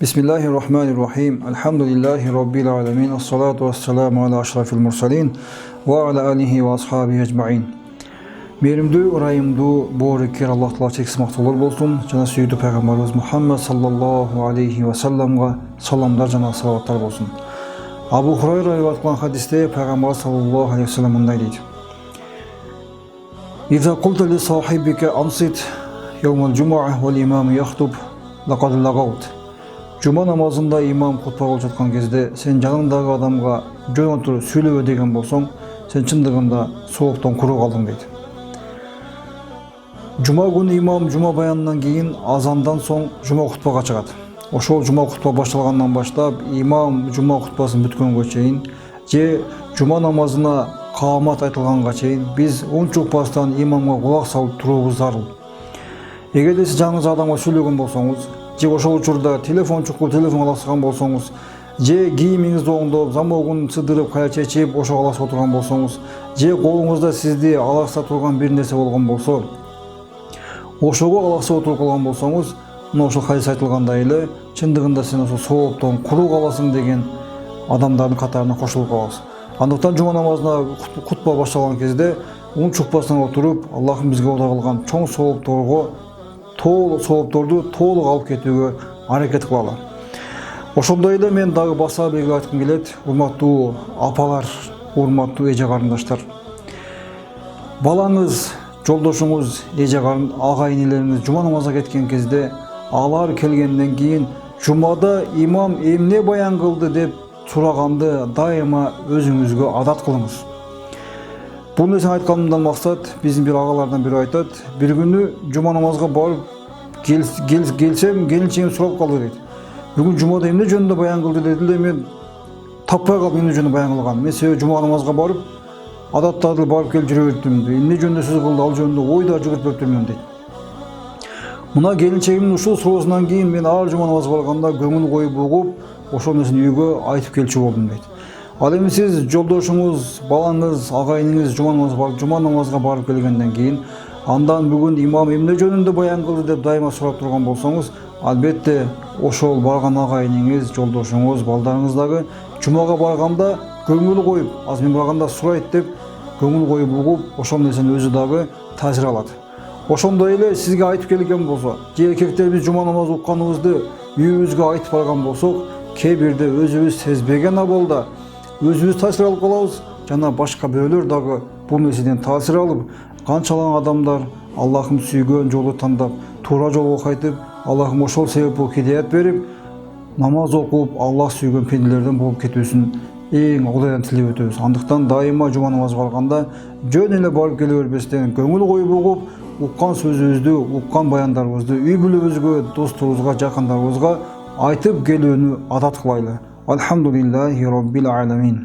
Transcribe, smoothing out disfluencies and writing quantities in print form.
Bismillahirrahmanirrahim. Elhamdülillahi Rabbil alemin. As-salatu vesselamu ala aşrafil mursalin. Ve ala alihi ve ashabihi ecma'in. Merimdүү, ырайымдуу, боорукер Аллах Таала чексиз мактоолор болсун. Жана сүйүктүү пайгамбарыбыз Мухаммад саллаллаху алейхи ва салламга саламдар жана салаваттар болсун. Абу Хурайра риваят кылган хадисте пайгамбар саллаллаху алейхи ва саллам мындай дейт: "Иза култа ли сахибика ансит йаумал жумуа вал имам яхтуб лакад лагаут." Жума намазында имам хутба кылып жаткан кезде сен жаныңдагы адамга жөн отуруп сүйлөбө деген болсоң, сен чындыгында сооптон куру калдың дейт. Жума күнү имам жума баянынан кийин азандан соң жума хутбага чыгат. Ошол жума хутба башталгандан баштап имам жума хутбасын бүткөнгө чейин же жума намазына каамат айтылганга чейин биз унчукпастан имамга кулак салып туруубуз зарыл. Эгерде сиз жаныңызда адамга сүйлөгөн болсоңуз, же ошол учурда телефон чукуп телефон алаксыган болсоңуз, же кийимиңизди оңдоп, замогун сыдырып, кая чечип, ошого алаксып отурган болсоңуз, же колуңузда сизди алакса турган бир нерсе болгон болсо, ошого алаксып отуруп калган болсоңуз, мына ошол хадис айтылгандай эле, чындыгында сен ошол сооптон куру каласың деген адамдардын катарына кошулуп каласың. Андыктан жума намазына хутба башталган кезде унчукпастан отуруп, Аллахым бизге ода кылган чоң соопторду толук алып кетүүгө аракет кылалы. Ошондой эле мен дагы баса белгилеп айткым келет, урматтуу апалар, урматтуу эже карындаштар. Балаңыз, жолдошуңуз, эже карын, ага энелериңиз жума намазга кеткен кезде, алар келгенден кийин жумада имам эмне баян кылды деп сураганды дайыма өзүңүзгө адат кылыңыз. Бул нерсени айтканымдан максат, биздин бир агалардан бири айтат, бир күнү жума намазга барып келсем, келинчегим сурап калды дейт. Бүгүн жумада эмне жөнүндө баян кылды деди эле, мен таппай калдым эмне жөнүндө баян кылганын. Мен себеби жума намазга барып, адаттарды барып келип жүрө бердим. Эмне жөнүндө сөз кылды, ал жөнүндө ой да жүгүртпөптүрмүн дейт. Мына келинчегимдин ушул суроосунан кийин мен ар жума намазга барганда көңүл коюп угуп, ошол нерсени үйгө айтып келчү болдум дейт. Ал эми сиз жолдошуңуз, балаңыз, агайыңыз жума намазга барып келгенден кийин, андан бүгүн имам эмне жөнүндө баян кылды деп дайыма сурап турган болсоңуз, албетте ошол барган агайыңыз, жолдошуңуз, балдарыңыз дагы жумага барганда көңүл коюп, азыр мен барганда сурайт деп көңүл коюп угуп, ошол нерсени өзү дагы таасир алат. Ошондой эле сизге айтып келген болсо, же эркектер биз жума намаз укканыбызды үйүбүзгө айтып барган болсок, кээ бирде өзүбүз сезбеген абалда өзүбүз таасир алып калабыз, жана башка бирөөлөр дагы бул нерседен таасир алып, канчалык адамдар Аллахым сүйгөн жолду тандап, туура жолго кайтып, Аллахым ошол себептүү хидаят берип, намаз окуп, Аллах сүйгөн пенделерден болуп кетүүсүн эң Кудайдан тилеп өтөбүз. Андыктан дайыма жума намазга барганда жөн эле барып келе бербестен көңүл коюп угуп, уккан сөзүбүздү, уккан баяндарыбызды үй бүлөбүзгө, досторубузга, жакындарыбызга айтып келүүнү адат кылайлы. Elhamdülillahi Rabbil alemin.